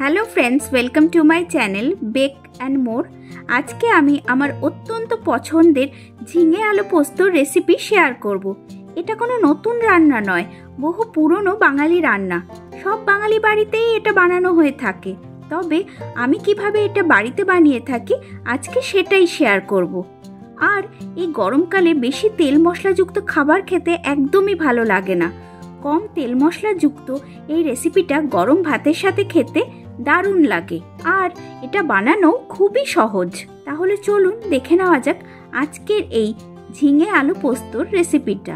Hello friends, welcome to my channel bake and more. আজকে আমি আমার অত্যন্ত পছন্দের ঝিঙে আলু পোস্ত রেসিপি শেয়ার করব। এটা কোনো নতুন রান্না নয়, বহু পুরনো বাঙালি রান্না। সব বাঙালি বাড়িতেই এটা বানানো হয়ে থাকে। তবে আমি কিভাবে এটা বাড়িতে বানিয়ে থাকি আজকে সেটাই শেয়ার করব। আর এই গরমকালে বেশি তেল মশলাযুক্ত খাবার খেতে একদমই ভালো লাগে না। কম তেল মশলাযুক্ত এই রেসিপিটা গরম ভাতের সাথে খেতে দারুণ লাগে, আর এটা বানানো খুবই সহজ। তাহলে চলুন দেখে নেওয়া যাক আজকের এই ঝিঙে আলু পোস্তর রেসিপিটা।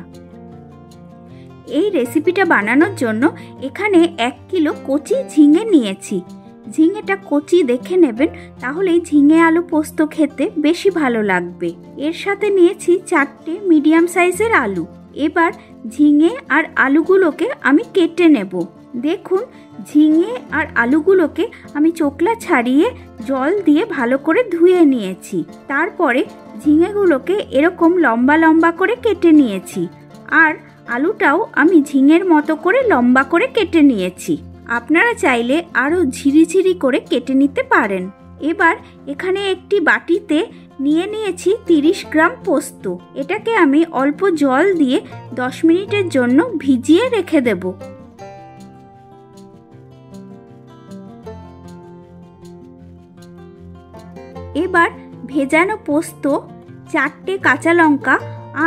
এই রেসিপিটা বানানোর জন্য এখানে 1 কিলো কচি ঝিঙে নিয়েছি। ঝিঙেটা কচি দেখে নেবেন, তাহলে ঝিঙে আলু পোস্ত খেতে বেশি ভালো লাগবে। এর সাথে নিয়েছি 4টে মিডিয়াম সাইজের আলু। এবার ঝিঙে আর আলুগুলোকে আমি কেটে নেব। দেখুন, ঝিঙে আর আলুগুলোকে আমি চোকলা ছাড়িয়ে জল দিয়ে ভালো করে ধুয়ে নিয়েছি। তারপরে ঝিঙেগুলোকে এরকম লম্বা লম্বা করে কেটে নিয়েছি, আর আলুটাও আমি ঝিঙের মতো করে লম্বা করে কেটে নিয়েছি। আপনারা চাইলে আরও ঝিরিঝিরি করে কেটে নিতে পারেন। এবার এখানে একটি বাটিতে নিয়ে নিয়েছি 30 গ্রাম পোস্ত। এটাকে আমি অল্প জল দিয়ে 10 মিনিটের জন্য ভিজিয়ে রেখে দেব। এবার ভেজানো পোস্ত, 4টে কাঁচা লঙ্কা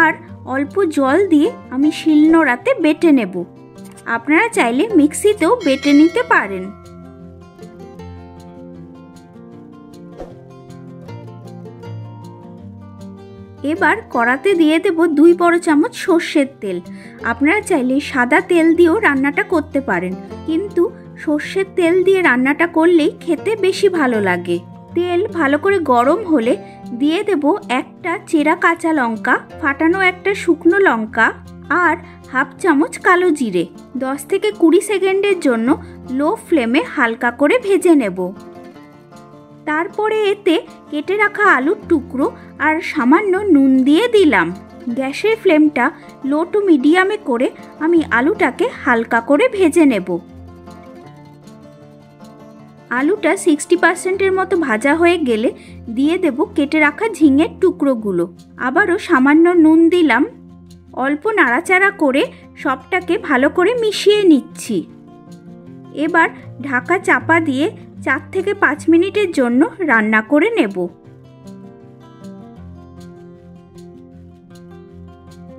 আর অল্প জল দিয়ে আমি শিলনোড়াতে বেটে নেব। আপনারা চাইলে মিক্সিতেও বেটে নিতে পারেন। এবার কড়াতে দিয়ে দেব 2 বড় চামচ সর্ষের তেল। আপনারা চাইলে সাদা তেল দিয়েও রান্নাটা করতে পারেন, কিন্তু সর্ষের তেল দিয়ে রান্নাটা করলেই খেতে বেশি ভালো লাগে। তেল ভালো করে গরম হলে দিয়ে দেব 1টা চেরা কাঁচা লঙ্কা, ফাটানো 1টা শুকনো লঙ্কা আর হাফ চামচ কালো জিরে। 10 থেকে 20 সেকেন্ডের জন্য লো ফ্লেমে হালকা করে ভেজে নেব। তারপরে এতে কেটে রাখা আলুর টুকরো আর সামান্য নুন দিয়ে দিলাম। গ্যাসের ফ্লেমটা লো টু মিডিয়ামে করে আমি আলুটাকে হালকা করে ভেজে নেব। আলুটা 60%-এর মতো ভাজা হয়ে গেলে দিয়ে দেব কেটে রাখা ঝিঙের টুকরোগুলো। আবারও সামান্য নুন দিলাম। অল্প নাড়াচাড়া করে সবটাকে ভালো করে মিশিয়ে নিচ্ছি। এবার ঢাকা চাপা দিয়ে 4 থেকে 5 মিনিটের জন্য রান্না করে নেব।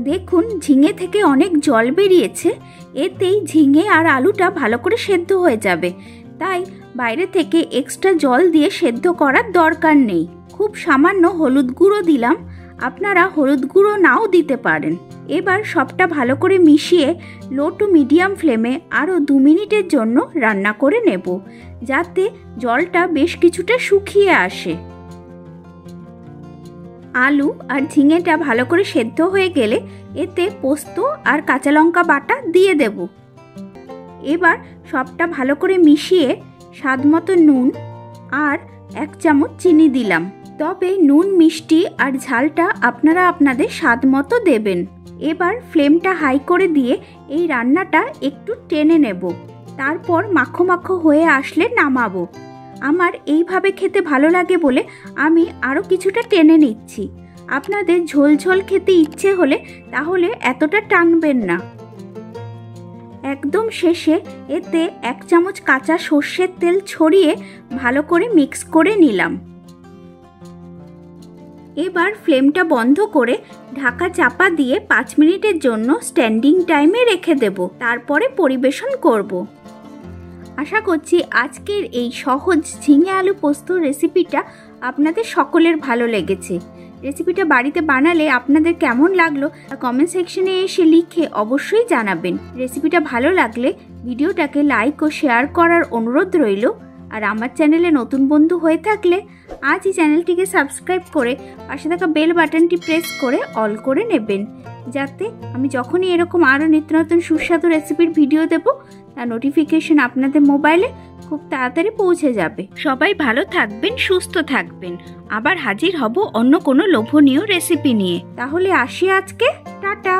দেখুন, ঝিঙে থেকে অনেক জল বেরিয়েছে। এতেই ঝিঙে আর আলুটা ভালো করে সেদ্ধ হয়ে যাবে, তাই বাইরে থেকে এক্সট্রা জল দিয়ে সেদ্ধ করার দরকার নেই। খুব সামান্য হলুদ গুঁড়ো দিলাম, আপনারা হলুদ গুঁড়ো নাও দিতে পারেন। এবার সবটা ভালো করে মিশিয়ে লো টু মিডিয়াম ফ্লেমে আরও 2 মিনিটের জন্য রান্না করে নেব, যাতে জলটা বেশ কিছুটা শুকিয়ে আসে। আলু আর ঝিঙেটা ভালো করে সেদ্ধ হয়ে গেলে এতে পোস্ত আর কাঁচা লঙ্কা বাটা দিয়ে দেব। এবার সবটা ভালো করে মিশিয়ে স্বাদমতো নুন আর 1 চামচ চিনি দিলাম। তবে নুন, মিষ্টি আর ঝালটা আপনারা আপনাদের স্বাদ মতো দেবেন। এবার ফ্লেমটা হাই করে দিয়ে এই রান্নাটা একটু টেনে নেব। তারপর মাখো মাখো হয়ে আসলে নামাবো। আমার এইভাবে খেতে ভালো লাগে বলে আমি আরও কিছুটা টেনে নিচ্ছি। আপনাদের ঝোল ঝোল খেতে ইচ্ছে হলে তাহলে এতটা টানবেন না। একদম শেষে এতে 1 চামচ কাঁচা সর্ষের তেল ছড়িয়ে ভালো করে মিক্স করে নিলাম। এবার ফ্লেমটা বন্ধ করে ঢাকা চাপা দিয়ে 5 মিনিটের জন্য স্ট্যান্ডিং টাইমে রেখে দেব। তারপরে পরিবেশন করব। আশা করছি আজকের এই সহজ ঝিঙে আলু পোস্ত রেসিপিটা আপনাদের সকলের ভালো লেগেছে। রেসিপিটা বাড়িতে বানালে আপনাদের কেমন লাগলো কমেন্ট সেকশনে এসে লিখে অবশ্যই জানাবেন। রেসিপিটা ভালো লাগলে ভিডিওটাকে লাইক ও শেয়ার করার অনুরোধ রইল। আর আমার চ্যানেলে নতুন বন্ধু হয়ে থাকলে আজই চ্যানেলটিকে সাবস্ক্রাইব করে পাশে থাকা বেল বাটনটি প্রেস করে অল করে নেবেন, যাতে আমি যখনই এরকম আরও নিত্য নতুন সুস্বাদু রেসিপির ভিডিও দেব তার নোটিফিকেশন আপনাদের মোবাইলে খুব তাড়াতাড়ি পৌঁছে যাবে। সবাই ভালো থাকবেন, সুস্থ থাকবেন। আবার হাজির হব অন্য কোনো লোভনীয় রেসিপি নিয়ে। তাহলে আসি আজকে, টাটা।